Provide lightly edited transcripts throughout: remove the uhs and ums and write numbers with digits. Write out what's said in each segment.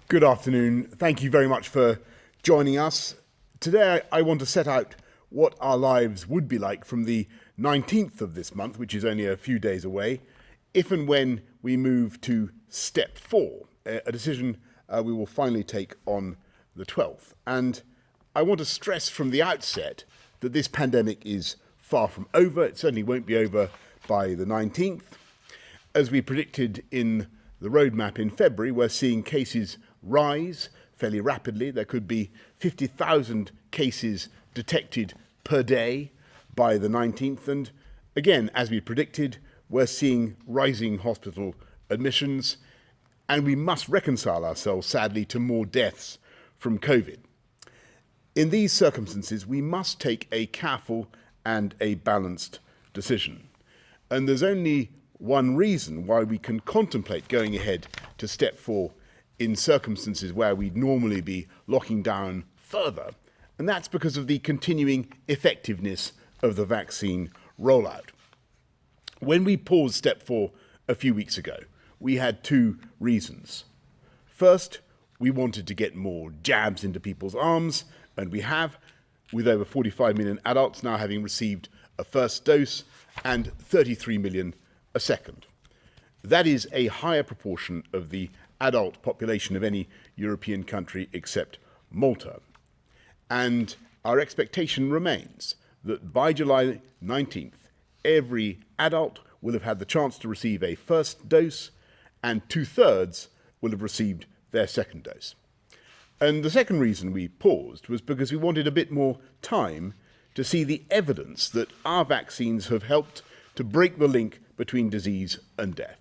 Good afternoon. Thank you very much for joining us. Today I want to set out what our lives would be like from the 19th of this month, which is only a few days away, if and when we move to step 4, a decision we will finally take on the 12th. And I want to stress from the outset that this pandemic is far from over. It certainly won't be over by the 19th. As we predicted in the roadmap in February, we're seeing cases rise fairly rapidly. There could be 50,000 cases detected per day by the 19th. And again, as we predicted, we're seeing rising hospital admissions, and we must reconcile ourselves, sadly, to more deaths from COVID. In these circumstances, we must take a careful and a balanced decision. And there's only one reason why we can contemplate going ahead to step 4 in circumstances where we'd normally be locking down further, and that's because of the continuing effectiveness of the vaccine rollout. When we paused step 4 a few weeks ago, we had two reasons. First, we wanted to get more jabs into people's arms, and we have, with over 45 million adults now having received a first dose and 33 million a second. That is a higher proportion of the adult population of any European country except Malta. And our expectation remains that by July 19th, every adult will have had the chance to receive a first dose, and 2/3 will have received their second dose. And the second reason we paused was because we wanted a bit more time to see the evidence that our vaccines have helped to break the link between disease and death.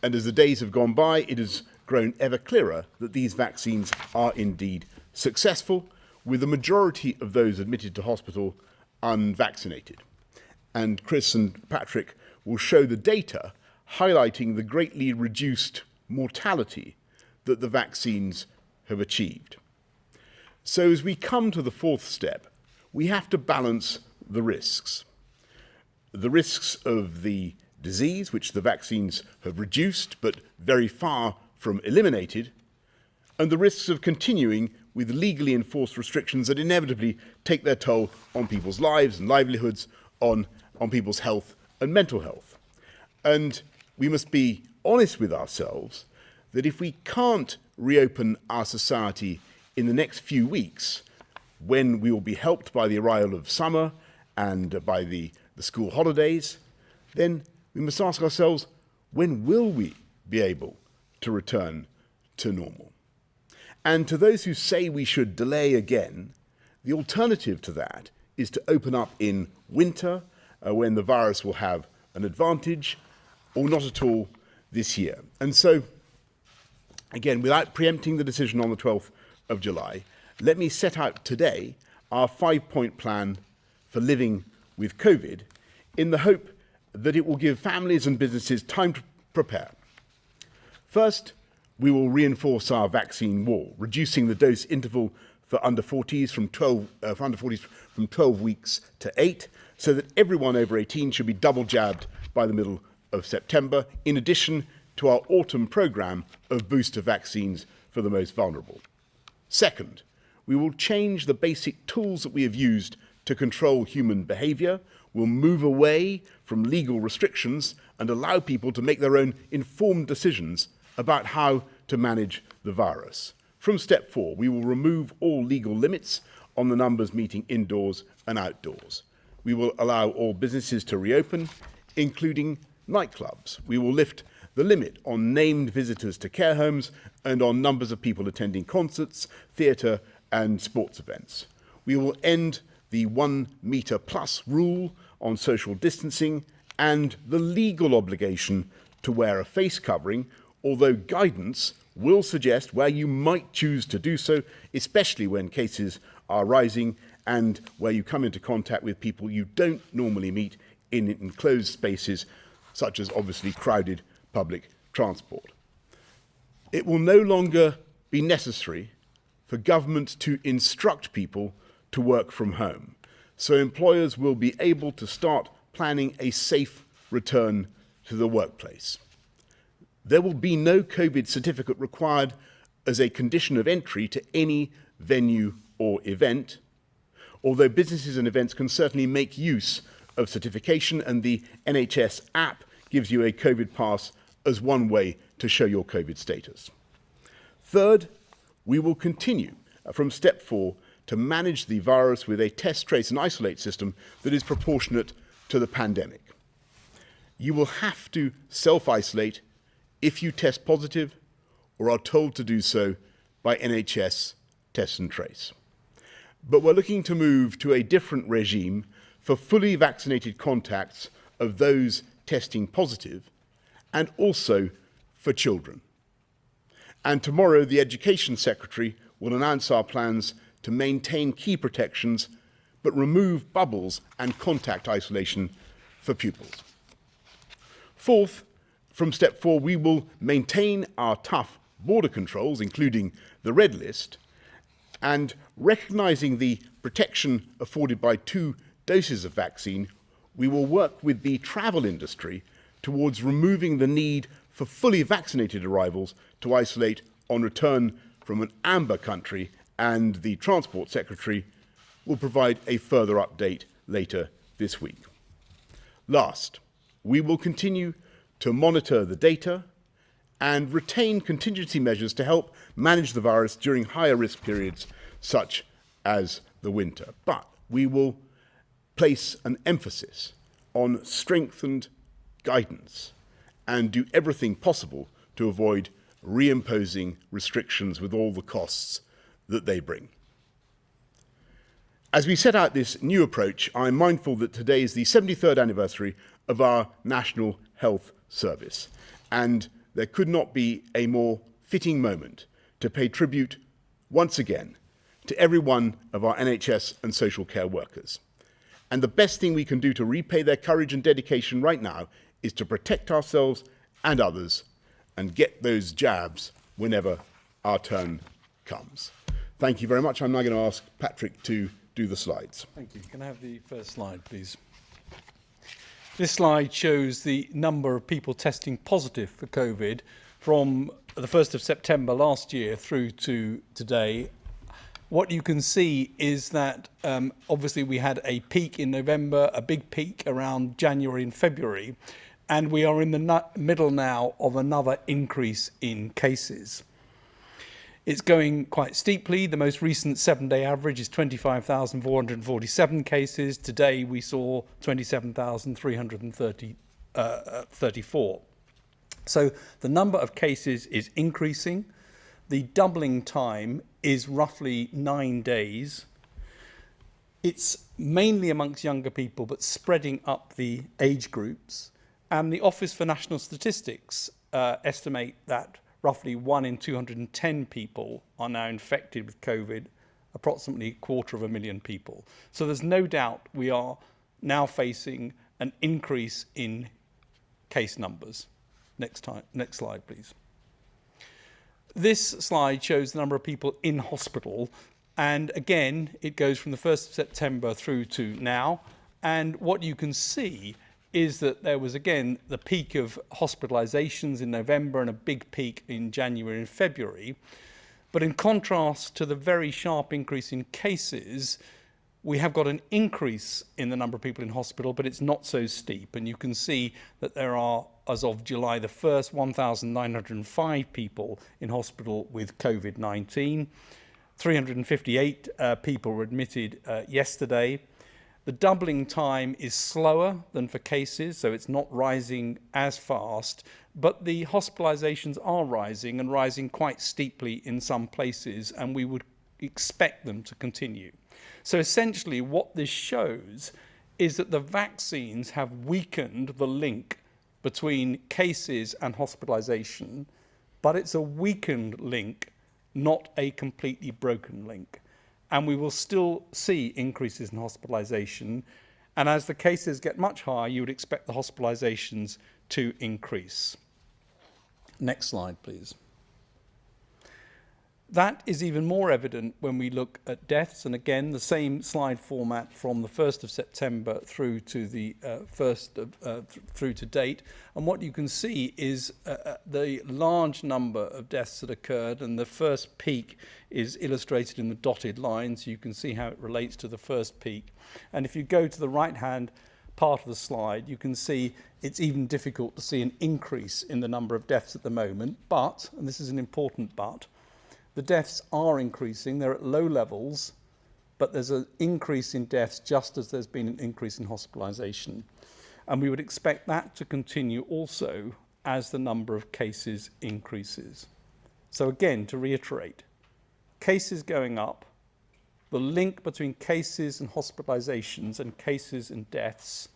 And as the days have gone by, it has grown ever clearer that these vaccines are indeed successful, with the majority of those admitted to hospital unvaccinated. And Chris and Patrick will show the data highlighting the greatly reduced mortality that the vaccines have achieved. So as we come to the 4th step, we have to balance the risks. The risks of the disease, which the vaccines have reduced but very far from eliminated, and the risks of continuing with legally enforced restrictions that inevitably take their toll on people's lives and livelihoods, on people's health and mental health. And we must be honest with ourselves that if we can't reopen our society in the next few weeks, when we will be helped by the arrival of summer and by the school holidays, then we must ask ourselves, when will we be able to return to normal? And to those who say we should delay again, the alternative to that is to open up in winter, when the virus will have an advantage, or not at all this year. And so, again, without preempting the decision on the 12th of July, let me set out today our 5-point plan for living with COVID, in the hope that it will give families and businesses time to prepare. First, we will reinforce our vaccine wall, reducing the dose interval for under 40s from 12 weeks to 8, so that everyone over 18 should be double jabbed by the middle of September, in addition to our autumn programme of booster vaccines for the most vulnerable. Second, we will change the basic tools that we have used to control human behaviour. We'll move away from legal restrictions and allow people to make their own informed decisions about how to manage the virus. From step 4, we will remove all legal limits on the numbers meeting indoors and outdoors. We will allow all businesses to reopen, including nightclubs. We will lift the limit on named visitors to care homes and on numbers of people attending concerts, theatre and sports events. We will end the 1 metre plus rule on social distancing and the legal obligation to wear a face covering, although guidance will suggest where you might choose to do so, especially when cases are rising and where you come into contact with people you don't normally meet in enclosed spaces, such as obviously crowded public transport. It will no longer be necessary for government to instruct people to work from home, so employers will be able to start planning a safe return to the workplace. There will be no COVID certificate required as a condition of entry to any venue or event, although businesses and events can certainly make use of certification, and the NHS app gives you a COVID pass as one way to show your COVID status. Third, we will continue from step 4 to manage the virus with a test, trace and isolate system that is proportionate to the pandemic. You will have to self-isolate if you test positive or are told to do so by NHS Test and Trace. But we're looking to move to a different regime for fully vaccinated contacts of those testing positive, and also for children. And tomorrow, the Education Secretary will announce our plans to maintain key protections, but remove bubbles and contact isolation for pupils. Fourth, from step 4, we will maintain our tough border controls, including the red list, and recognising the protection afforded by 2 doses of vaccine, we will work with the travel industry towards removing the need for fully vaccinated arrivals to isolate on return from an amber country, and the Transport Secretary will provide a further update later this week. Last, we will continue to monitor the data and retain contingency measures to help manage the virus during higher risk periods such as the winter. But we will place an emphasis on strengthened guidance and do everything possible to avoid reimposing restrictions with all the costs that they bring. As we set out this new approach, I'm mindful that today is the 73rd anniversary of our National Health Service, and there could not be a more fitting moment to pay tribute once again to every one of our NHS and social care workers. And the best thing we can do to repay their courage and dedication right now is to protect ourselves and others and get those jabs whenever our turn comes. Thank you very much. I'm now going to ask Patrick to do the slides. Thank you. Can I have the first slide, please? This slide shows the number of people testing positive for COVID from the 1st of September last year through to today. What you can see is that obviously we had a peak in November, a big peak around January and February, and we are in the middle now of another increase in cases. It's going quite steeply. The most recent 7-day average is 25,447 cases. Today we saw 27,334. So the number of cases is increasing. The doubling time is roughly 9 days. It's mainly amongst younger people, but spreading up the age groups. And the Office for National Statistics estimate that roughly 1 in 210 people are now infected with COVID, approximately 250,000 people. So there's no doubt we are now facing an increase in case numbers. Next slide, please. This slide shows the number of people in hospital, and again it goes from the 1st of September through to now, and what you can see is that there was again the peak of hospitalizations in November and a big peak in January and February. But in contrast to the very sharp increase in cases, we have got an increase in the number of people in hospital, but it's not so steep. And you can see that there are, as of July the 1st, 1,905 people in hospital with COVID-19. 358 people were admitted yesterday. The doubling time is slower than for cases, so it's not rising as fast, but the hospitalizations are rising and rising quite steeply in some places, and we would expect them to continue. So essentially what this shows is that the vaccines have weakened the link between cases and hospitalization, but it's a weakened link, not a completely broken link. And we will still see increases in hospitalization. And as the cases get much higher, you would expect the hospitalizations to increase. Next slide, please. That is even more evident when we look at deaths, and again, the same slide format from the 1st of September through to the through to date. And what you can see is the large number of deaths that occurred, and the first peak is illustrated in the dotted lines. You can see how it relates to the first peak. And if you go to the right-hand part of the slide, you can see it's even difficult to see an increase in the number of deaths at the moment, but, and this is an important but, the deaths are increasing. They're at low levels, but there's an increase in deaths just as there's been an increase in hospitalisation. And we would expect that to continue also as the number of cases increases. So again, to reiterate, cases going up, the link between cases and hospitalisations and cases and deaths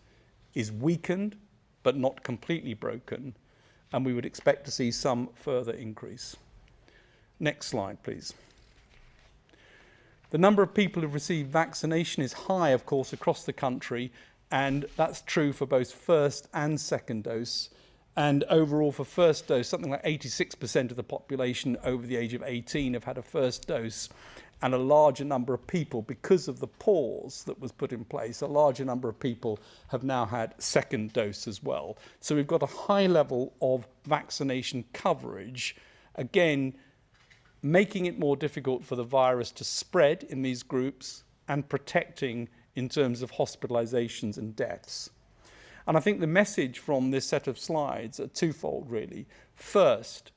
is weakened, but not completely broken, and we would expect to see some further increase. Next slide, please. The number of people who've received vaccination is high, of course, across the country, and that's true for both first and second dose. And overall, for first dose, something like 86% of the population over the age of 18 have had a first dose, and a larger number of people, because of the pause that was put in place, a larger number of people have now had second dose as well. So we've got a high level of vaccination coverage, again, making it more difficult for the virus to spread in these groups and protecting in terms of hospitalisations and deaths. And I think the message from this set of slides are twofold, really. First,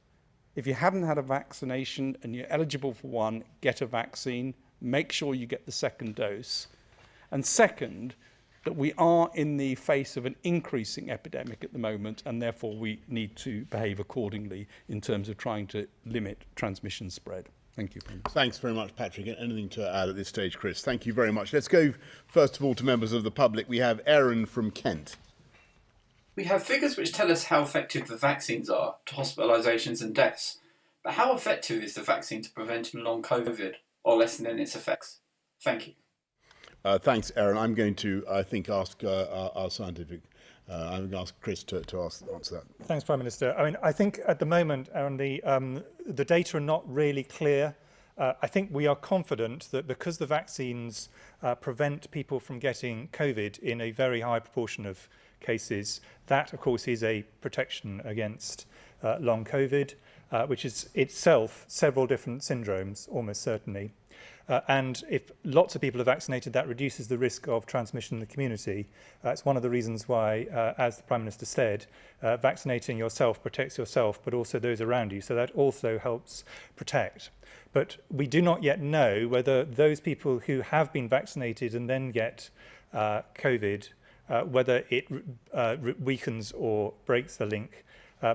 if you haven't had a vaccination and you're eligible for one, get a vaccine, make sure you get the second dose. And second, that we are in the face of an increasing epidemic at the moment, and therefore we need to behave accordingly in terms of trying to limit transmission spread. Thank you. Thanks very much, Patrick. Anything to add at this stage, Chris? Thank you very much. Let's go, first of all, to members of the public. We have Aaron from Kent. We have figures which tell us how effective the vaccines are to hospitalisations and deaths. But how effective is the vaccine to preventing long COVID or lessening its effects? Thank you. Thanks, Aaron. I'm going to, I think, ask our scientific, I'm going to ask Chris to answer that. Thanks, Prime Minister. I mean, I think at the moment, Aaron, the data are not really clear. I think we are confident that because the vaccines prevent people from getting COVID in a very high proportion of cases, that, of course, is a protection against long COVID, which is itself several different syndromes, almost certainly. And if lots of people are vaccinated, that reduces the risk of transmission in the community. It's one of the reasons why, as the Prime Minister said, vaccinating yourself protects yourself, but also those around you. So that also helps protect. But we do not yet know whether those people who have been vaccinated and then get COVID, whether it weakens or breaks the link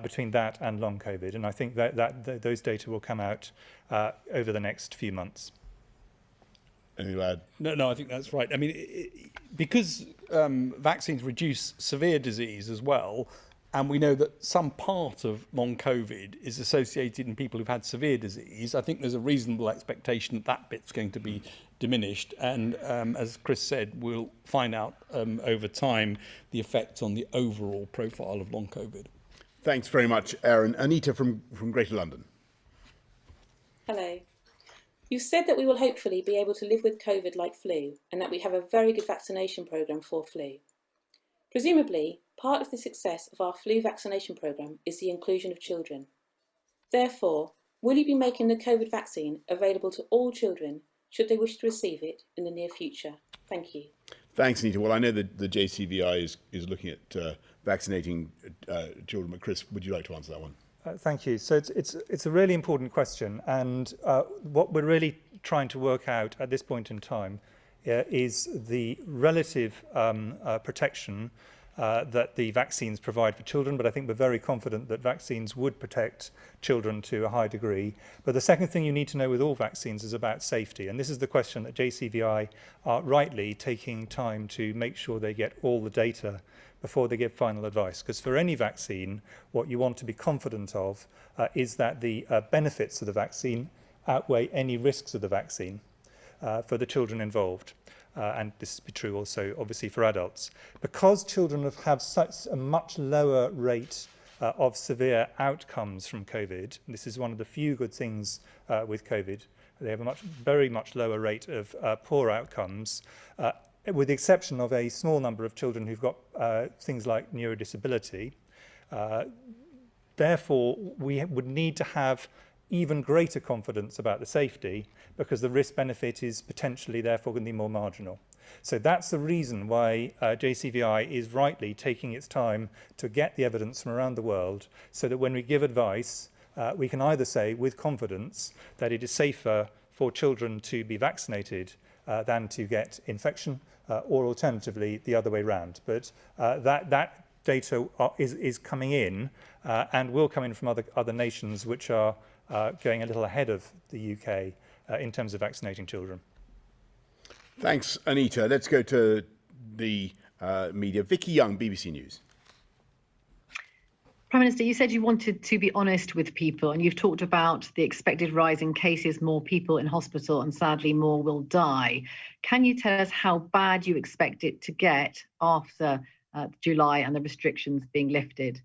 between that and long COVID. And I think that those data will come out over the next few months. No, I think that's right. I mean, because vaccines reduce severe disease as well, and we know that some part of long COVID is associated in people who've had severe disease, I think there's a reasonable expectation that that bit's going to be diminished. And as Chris said, we'll find out over time the effects on the overall profile of long COVID. Thanks very much, Aaron. Anita from Greater London. Hello. You said that we will hopefully be able to live with COVID like flu, and that we have a very good vaccination programme for flu. Presumably, part of the success of our flu vaccination programme is the inclusion of children. Therefore, will you be making the COVID vaccine available to all children should they wish to receive it in the near future? Thank you. Thanks, Anita. Well, I know that the JCVI is looking at vaccinating children, but Chris, would you like to answer that one? Thank you. So it's a really important question, and what we're really trying to work out at this point in time is the relative protection that the vaccines provide for children, but I think we're very confident that vaccines would protect children to a high degree. But the second thing you need to know with all vaccines is about safety, and this is the question that JCVI are rightly taking time to make sure they get all the data before they give final advice. Because for any vaccine, what you want to be confident of is that the benefits of the vaccine outweigh any risks of the vaccine for the children involved. And this is true also, obviously, for adults. Because children have such a much lower rate of severe outcomes from COVID. And this is one of the few good things with COVID. They have a very much lower rate of poor outcomes, with the exception of a small number of children who've got things like neurodisability. Therefore, we would need to have even greater confidence about the safety, because the risk-benefit is potentially therefore going to be more marginal. So that's the reason why JCVI is rightly taking its time to get the evidence from around the world, so that when we give advice, we can either say with confidence that it is safer for children to be vaccinated than to get infection, or alternatively the other way round. But that data is coming in and will come in from other nations which are going a little ahead of the UK in terms of vaccinating children. Thanks, Anita. Let's go to the media. Vicky Young, BBC News. Prime Minister, you said you wanted to be honest with people, and you've talked about the expected rise in cases, more people in hospital, and sadly more will die. Can you tell us how bad you expect it to get after July and the restrictions being lifted?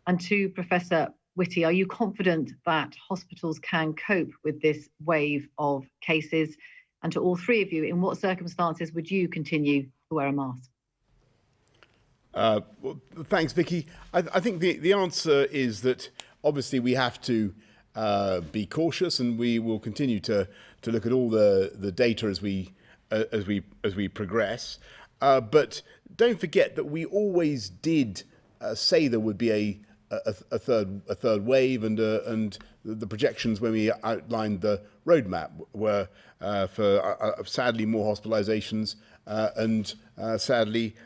And to Professor Whitty, are you confident that hospitals can cope with this wave of cases? And to all three of you, in what circumstances would you continue to wear a mask? Well, thanks, Vicky. I think the answer is that obviously we have to be cautious, and we will continue to look at all the data as we progress. But don't forget that we always did say there would be a third wave, and the projections when we outlined the roadmap were for sadly more hospitalizations and sadly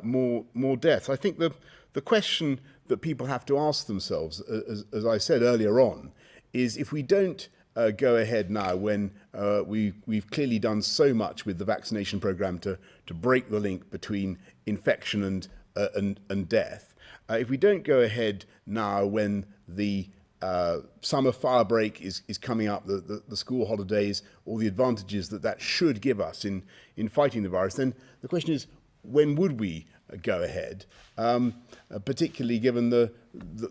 more deaths. I think the question that people have to ask themselves, as I said earlier on, is if we don't go ahead now, when we've clearly done so much with the vaccination program to break the link between infection and death. If we don't go ahead now, when the summer fire break is coming up, the school holidays, all the advantages that should give us in fighting the virus, then the question is, when would we go ahead? Particularly given the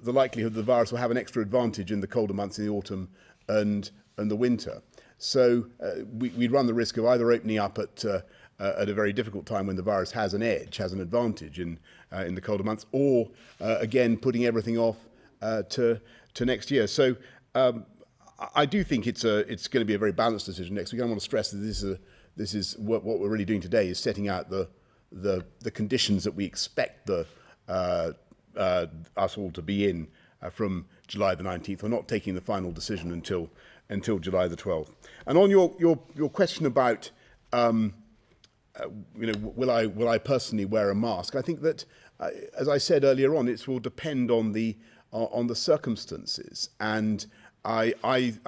likelihood the virus will have an extra advantage in the colder months in the autumn and the winter. So we'd run the risk of either opening up at a very difficult time when the virus has an edge, has an advantage in the colder months, or again putting everything off to next year. So I do think it's going to be a very balanced decision next week. I want to stress that this is what we're really doing today, is setting out the conditions that we expect us all to be in from July the 19th. We're not taking the final decision until July the 12th. And on your question about will I personally wear a mask? I think that, as I said earlier on, it will depend on the circumstances. And I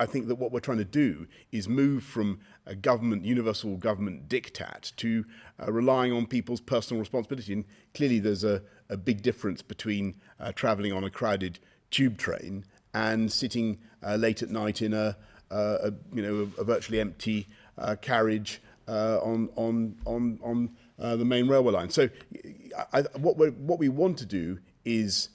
think that what we're trying to do is move from a universal government diktat to relying on people's personal responsibility. And clearly there's a big difference between travelling on a crowded tube train and sitting late at night in a virtually empty carriage on the main railway line. So what we want to do is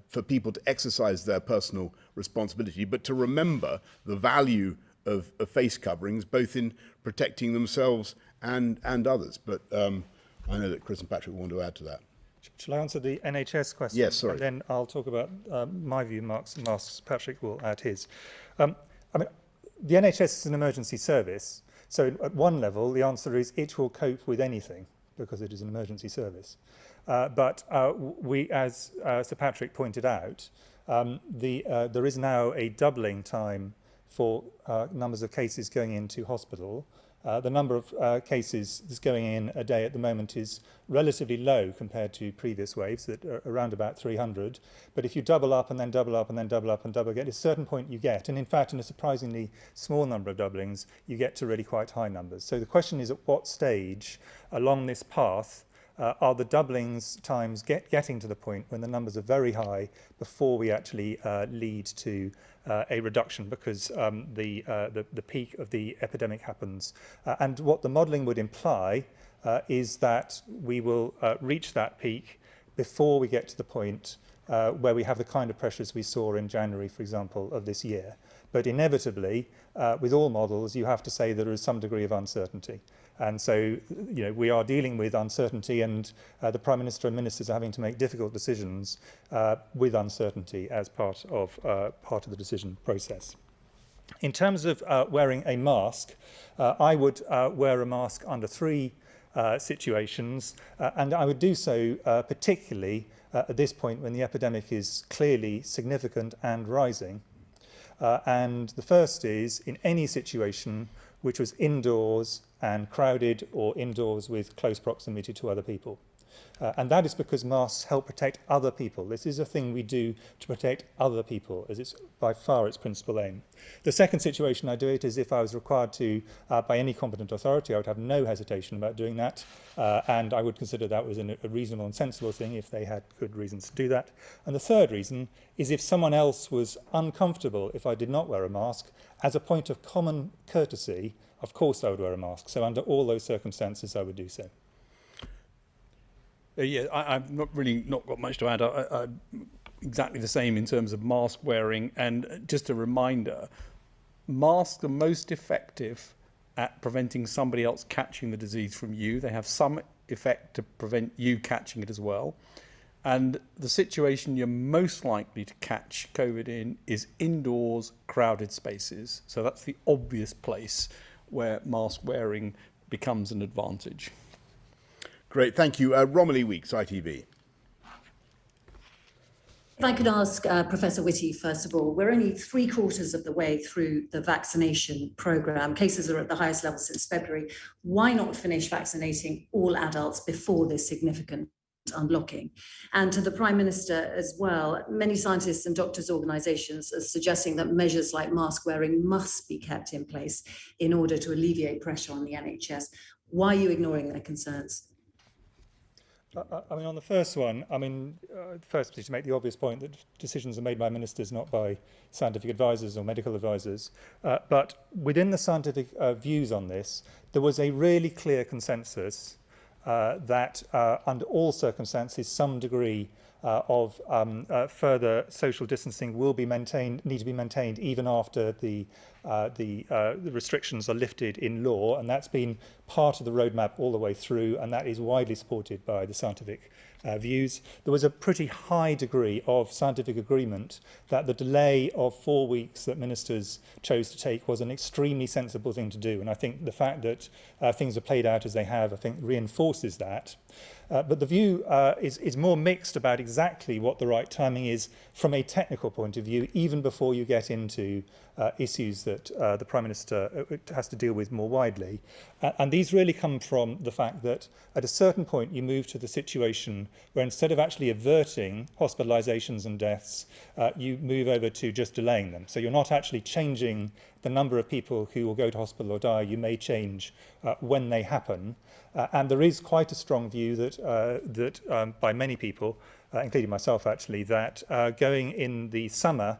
for people to exercise their personal responsibility, but to remember the value of face coverings, both in protecting themselves and others. But I know that Chris and Patrick want to add to that. Shall I answer the NHS question? Yes, sorry. And then I'll talk about my view, masks. Patrick will add his. I mean, the NHS is an emergency service. So at one level, the answer is it will cope with anything because it is an emergency service. But we, as Sir Patrick pointed out, there is now a doubling time for numbers of cases going into hospital. The number of cases that's going in a day at the moment is relatively low compared to previous waves, that are around about 300. But if you double up and then double up and then double up and double again, at a certain point you get, and in fact in a surprisingly small number of doublings, you get to really quite high numbers. So the question is, at what stage along this path are the doublings times getting to the point when the numbers are very high before we actually lead to a reduction, because the peak of the epidemic happens. And what the modelling would imply is that we will reach that peak before we get to the point where we have the kind of pressures we saw in January, for example, of this year. But inevitably, with all models, you have to say there is some degree of uncertainty. And so, we are dealing with uncertainty, and the Prime Minister and ministers are having to make difficult decisions with uncertainty as part of the decision process. In terms of wearing a mask, I would wear a mask under 3 situations, and I would do so particularly at this point when the epidemic is clearly significant and rising. And the first is in any situation which was indoors and crowded or indoors with close proximity to other people. And that is because masks help protect other people. This is a thing we do to protect other people, as it's by far its principal aim. The second situation I do it is if I was required to, by any competent authority, I would have no hesitation about doing that, and I would consider that was a reasonable and sensible thing if they had good reasons to do that. And the third reason is if someone else was uncomfortable if I did not wear a mask, as a point of common courtesy, of course I would wear a mask. So under all those circumstances, I would do so. Yeah, I've not got much to add. I'm exactly the same in terms of mask wearing. And just a reminder, masks are most effective at preventing somebody else catching the disease from you. They have some effect to prevent you catching it as well. And the situation you're most likely to catch COVID in is indoors, crowded spaces. So that's the obvious place where mask wearing becomes an advantage. Great, thank you. Romilly Weeks, ITV. If I could ask Professor Whitty, first of all, we're only 3/4 of the way through the vaccination programme. Cases are at the highest level since February. Why not finish vaccinating all adults before this significant unblocking? And to the Prime Minister as well, many scientists and doctors' organisations are suggesting that measures like mask wearing must be kept in place in order to alleviate pressure on the NHS. Why are you ignoring their concerns? I mean, on the first one, firstly, to make the obvious point that decisions are made by ministers, not by scientific advisors or medical advisors. But within the scientific views on this, there was a really clear consensus that under all circumstances, some degree of further social distancing will be need to be maintained even after the restrictions are lifted in law, and that's been part of the roadmap all the way through, and that is widely supported by the scientific views. There was a pretty high degree of scientific agreement that the delay of 4 weeks that ministers chose to take was an extremely sensible thing to do, and I think the fact that things are played out as they have, I think, reinforces that. But the view is more mixed about exactly what the right timing is from a technical point of view, even before you get into issues that the Prime Minister has to deal with more widely. And these really come from the fact that at a certain point you move to the situation where instead of actually averting hospitalisations and deaths, you move over to just delaying them. So you're not actually changing the number of people who will go to hospital or die. You may change when they happen. And there is quite a strong view that by many people, including myself actually, that going in the summer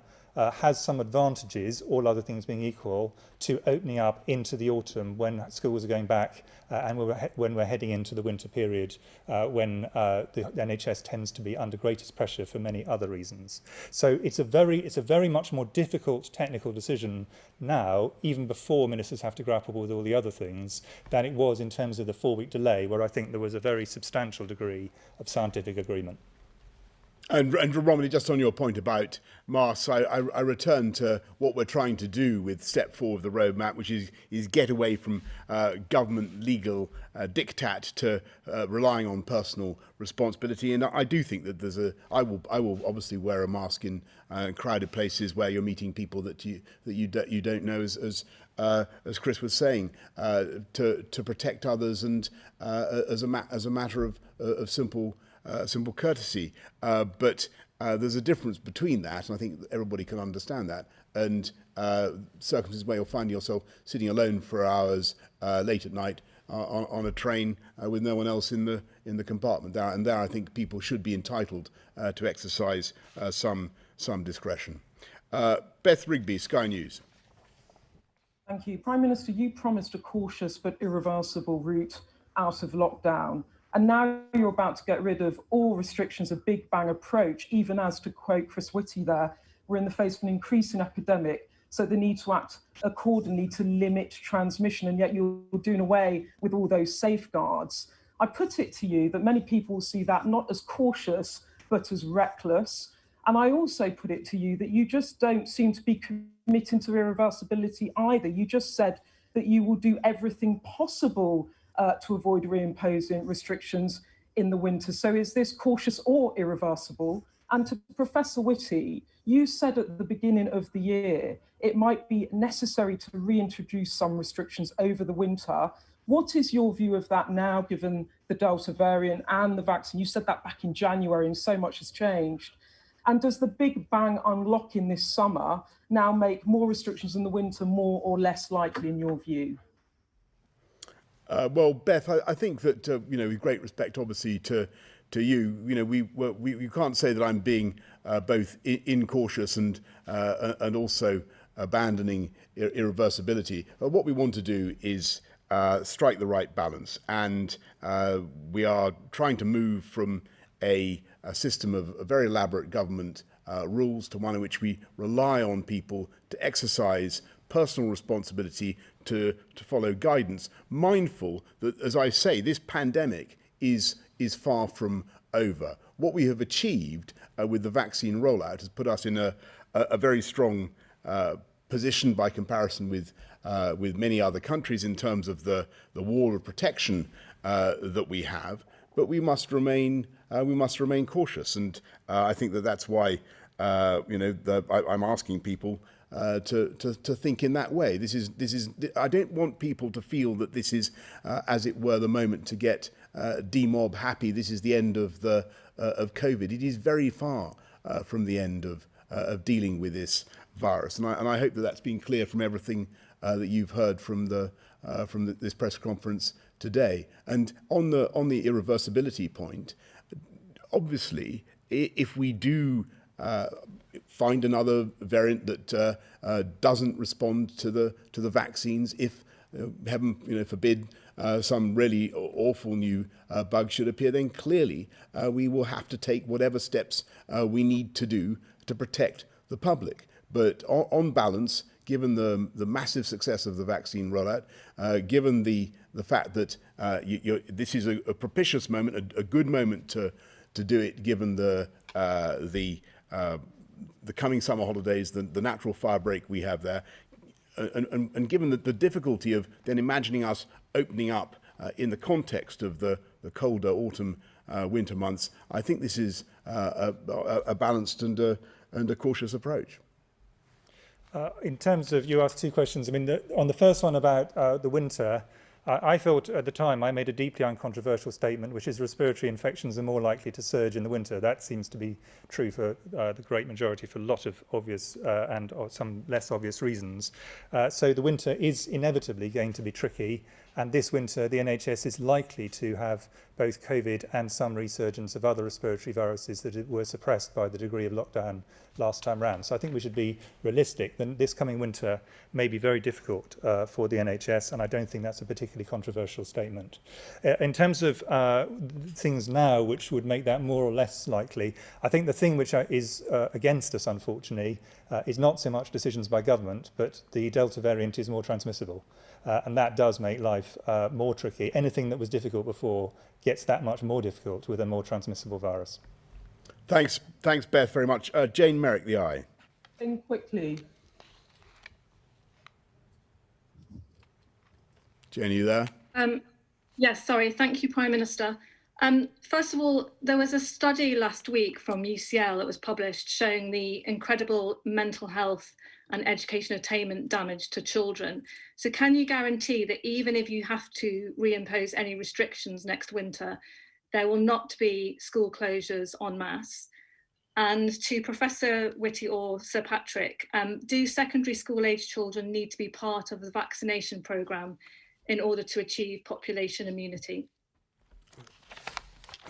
has some advantages, all other things being equal, to opening up into the autumn when schools are going back and when we're heading into the winter period when the NHS tends to be under greatest pressure for many other reasons. So it's a very much more difficult technical decision now, even before ministers have to grapple with all the other things, than it was in terms of the 4-week delay, where I think there was a very substantial degree of scientific agreement. And Romilly, just on your point about masks, I return to what we're trying to do with step 4 of the roadmap, which is get away from government legal diktat to relying on personal responsibility. And I do think that I will obviously wear a mask in crowded places where you're meeting people that you don't know, as Chris was saying, to protect others and as a matter of simple courtesy, but there's a difference between that, and I think everybody can understand that, and circumstances where you'll find yourself sitting alone for hours late at night on a train with no one else in the compartment. There I think people should be entitled to exercise some discretion. Beth Rigby, Sky News. Thank you. Prime Minister, you promised a cautious but irreversible route out of lockdown. And now you're about to get rid of all restrictions, a big bang approach, even as, to quote Chris Whitty there, we're in the face of an increasing epidemic, so the need to act accordingly to limit transmission, and yet you're doing away with all those safeguards. I put it to you that many people see that not as cautious, but as reckless. And I also put it to you that you just don't seem to be committing to irreversibility either. You just said that you will do everything possible to avoid reimposing restrictions in the winter. So is this cautious or irreversible? And to Professor Whitty, you said at the beginning of the year it might be necessary to reintroduce some restrictions over the winter. What is your view of that now, given the Delta variant and the vaccine? You said that back in January, and so much has changed. And does the Big Bang unlocking this summer now make more restrictions in the winter more or less likely, in your view? Well, Beth, I think that with great respect, obviously, to you, we can't say that I'm being both incautious and also abandoning irreversibility. What we want to do is strike the right balance, and we are trying to move from a system of very elaborate government rules to one in which we rely on people to exercise personal responsibility to follow guidance, mindful that, as I say, this pandemic is far from over. What we have achieved with the vaccine rollout has put us in a very strong position by comparison with many other countries in terms of the wall of protection that we have. But we must remain cautious, and I think that's why I'm asking people to think in that way. This is. I don't want people to feel that this is, as it were, the moment to get demob happy. This is the end of COVID. It is very far from the end of dealing with this virus, and I hope that that's been clear from everything that you've heard from this press conference today. And on the irreversibility point, obviously, if we do find another variant that doesn't respond to the vaccines, if heaven forbid some really awful new bug should appear, then clearly we will have to take whatever steps we need to do to protect the public. But on balance, given the massive success of the vaccine rollout, given the fact that this is a propitious moment, a good moment to do it, given the coming summer holidays, the natural fire break we have there, and given the difficulty of then imagining us opening up in the context of the colder autumn winter months, I think this is a balanced and a cautious approach. In terms of, you asked two questions. I mean, on the first one about the winter, I thought at the time I made a deeply uncontroversial statement, which is respiratory infections are more likely to surge in the winter. That seems to be true for the great majority for a lot of obvious and some less obvious reasons. So the winter is inevitably going to be tricky. And this winter, the NHS is likely to have both COVID and some resurgence of other respiratory viruses that were suppressed by the degree of lockdown last time round. So I think we should be realistic. Then this coming winter may be very difficult for the NHS, and I don't think that's a particularly controversial statement. In terms of things now which would make that more or less likely, I think the thing which is against us, unfortunately, is not so much decisions by government, but the Delta variant is more transmissible. And that does make life more tricky. Anything that was difficult before gets that much more difficult with a more transmissible virus. Thanks, Beth, very much. Jane Merrick, the Eye. Think quickly. Jane, are you there? Yes, sorry. Thank you, Prime Minister. First of all, there was a study last week from UCL that was published showing the incredible mental health and education attainment damage to children. So can you guarantee that even if you have to reimpose any restrictions next winter, there will not be school closures en masse? And to Professor Whitty or Sir Patrick, do secondary school age children need to be part of the vaccination programme in order to achieve population immunity?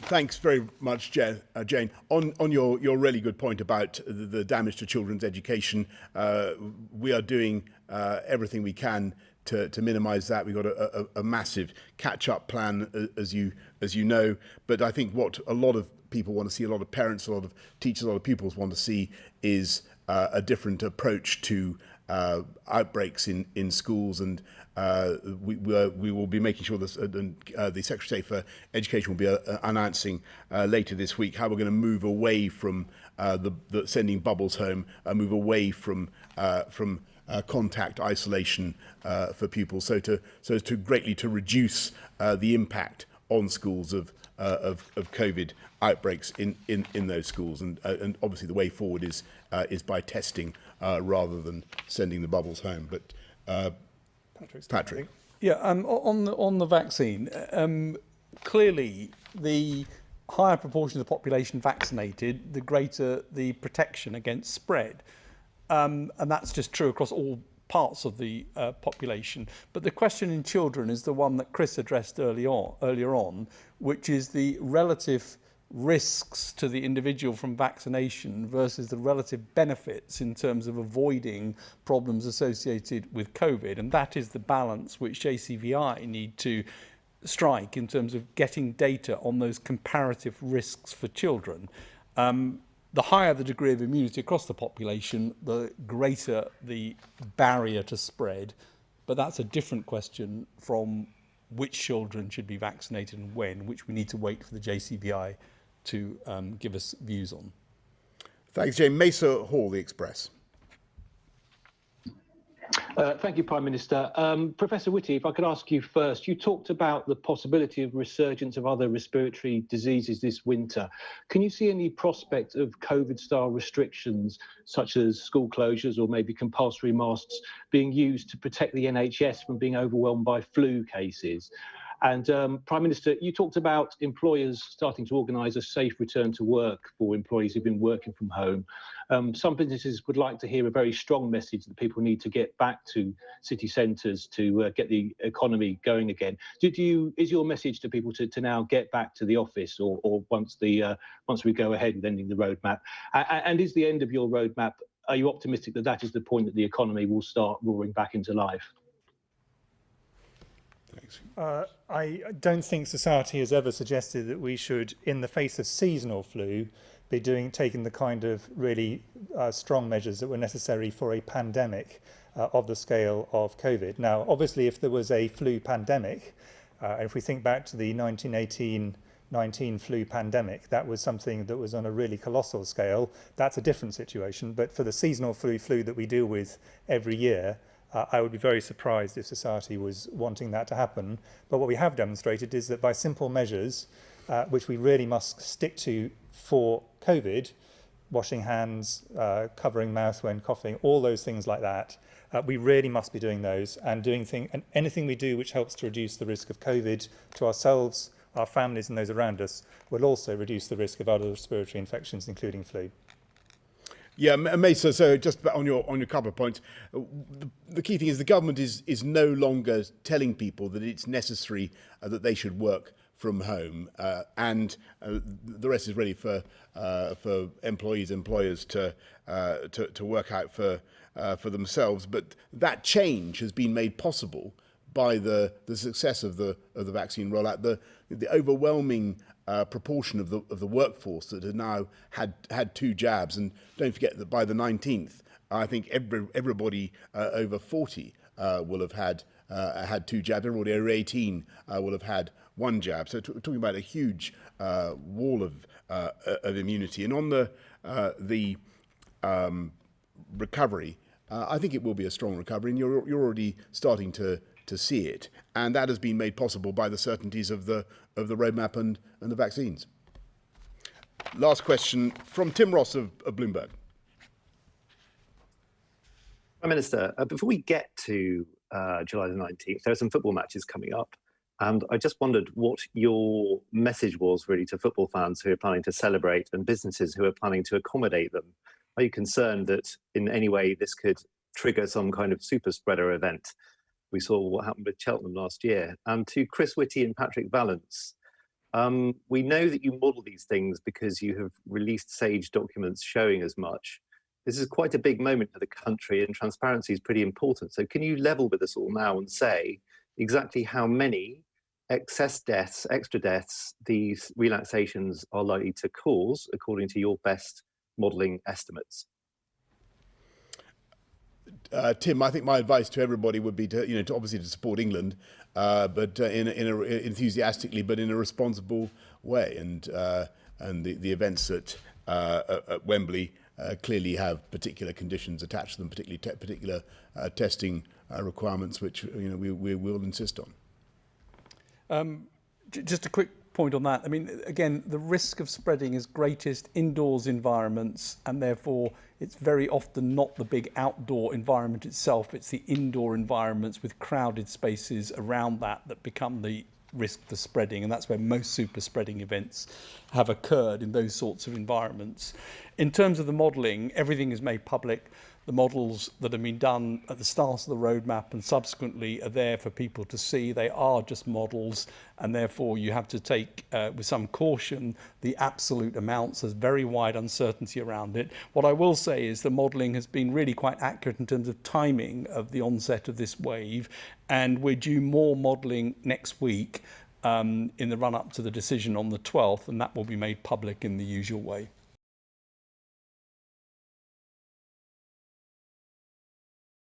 Thanks very much, Jane. On your really good point about the damage to children's education, we are doing everything we can to minimise that. We've got a massive catch-up plan, as you know. But I think what a lot of people want to see, a lot of parents, a lot of teachers, a lot of pupils want to see is a different approach to outbreaks in schools, and we will be making sure that the Secretary for Education will be announcing later this week how we're going to move away from the sending bubbles home, move away from contact isolation for pupils, so as to greatly to reduce the impact on schools of COVID outbreaks in those schools, and obviously the way forward is by testing rather than sending the bubbles home. But Patrick. Yeah, on the vaccine, clearly the higher proportion of the population vaccinated, the greater the protection against spread, and that's just true across all parts of the population. But the question in children is the one that Chris addressed earlier on, which is the relative risks to the individual from vaccination versus the relative benefits in terms of avoiding problems associated with COVID. And that is the balance which JCVI need to strike in terms of getting data on those comparative risks for children. The higher the degree of immunity across the population, the greater the barrier to spread. But that's a different question from which children should be vaccinated and when, which we need to wait for the JCVI to give us views on. Thanks, James. Mesa Hall, The Express. Thank you, Prime Minister. Professor Whitty, if I could ask you first, you talked about the possibility of resurgence of other respiratory diseases this winter. Can you see any prospect of COVID-style restrictions, such as school closures or maybe compulsory masks, being used to protect the NHS from being overwhelmed by flu cases? And Prime Minister, you talked about employers starting to organise a safe return to work for employees who've been working from home. Some businesses would like to hear a very strong message that people need to get back to city centres to get the economy going again. Is your message to people to now get back to the office, or once we go ahead with ending the roadmap? And is the end of your roadmap, are you optimistic that that is the point that the economy will start roaring back into life? Thanks. I don't think society has ever suggested that we should, in the face of seasonal flu, be taking the kind of really strong measures that were necessary for a pandemic of the scale of COVID. Now, obviously, if there was a flu pandemic, if we think back to the 1918-19 flu pandemic, that was something that was on a really colossal scale. That's a different situation. But for the seasonal flu that we deal with every year, I would be very surprised if society was wanting that to happen. But what we have demonstrated is that by simple measures, which we really must stick to for COVID, washing hands, covering mouth when coughing, all those things like that, we really must be doing those, and and anything we do which helps to reduce the risk of COVID to ourselves, our families and those around us will also reduce the risk of other respiratory infections, including flu. Yeah, Mesa, so just on your couple of points, the key thing is the government is no longer telling people that it's necessary that they should work from home, and the rest is really for employers to work out for themselves. But that change has been made possible by the success of the vaccine rollout. The overwhelming proportion of the workforce that had now had 2 jabs, and don't forget that by the 19th, I think everybody over 40 will have had 2 jabs. Everybody over 18 will have had 1 jab. So talking about a huge wall of immunity. And on the recovery, I think it will be a strong recovery, and you're already starting to see it, and that has been made possible by the certainties of the roadmap and the vaccines. Last question from Tim Ross of Bloomberg. Prime Minister, before we get to July the 19th, there are some football matches coming up, and I just wondered what your message was really to football fans who are planning to celebrate and businesses who are planning to accommodate them. Are you concerned that in any way this could trigger some kind of super spreader event? We saw what happened with Cheltenham last year. And to Chris Whitty and Patrick Vallance, we know that you model these things because you have released SAGE documents showing as much. This is quite a big moment for the country, and transparency is pretty important. So can you level with us all now and say exactly how many excess deaths, extra deaths, these relaxations are likely to cause, according to your best modelling estimates? Tim, I think my advice to everybody would be to, to obviously to support England, but enthusiastically, but in a responsible way. And the events at Wembley clearly have particular conditions attached to them, particular testing requirements, which we will insist on. Just a quick point on that. I mean, again, the risk of spreading is greatest indoors environments, and therefore it's very often not the big outdoor environment itself, it's the indoor environments with crowded spaces around that become the risk for spreading, and that's where most super spreading events have occurred, in those sorts of environments. In terms of the modelling, everything is made public. The models that have been done at the start of the roadmap and subsequently are there for people to see. They are just models, and therefore you have to take with some caution the absolute amounts. There's very wide uncertainty around it. What I will say is the modelling has been really quite accurate in terms of timing of the onset of this wave, and we're due more modelling next week in the run-up to the decision on the 12th, and that will be made public in the usual way.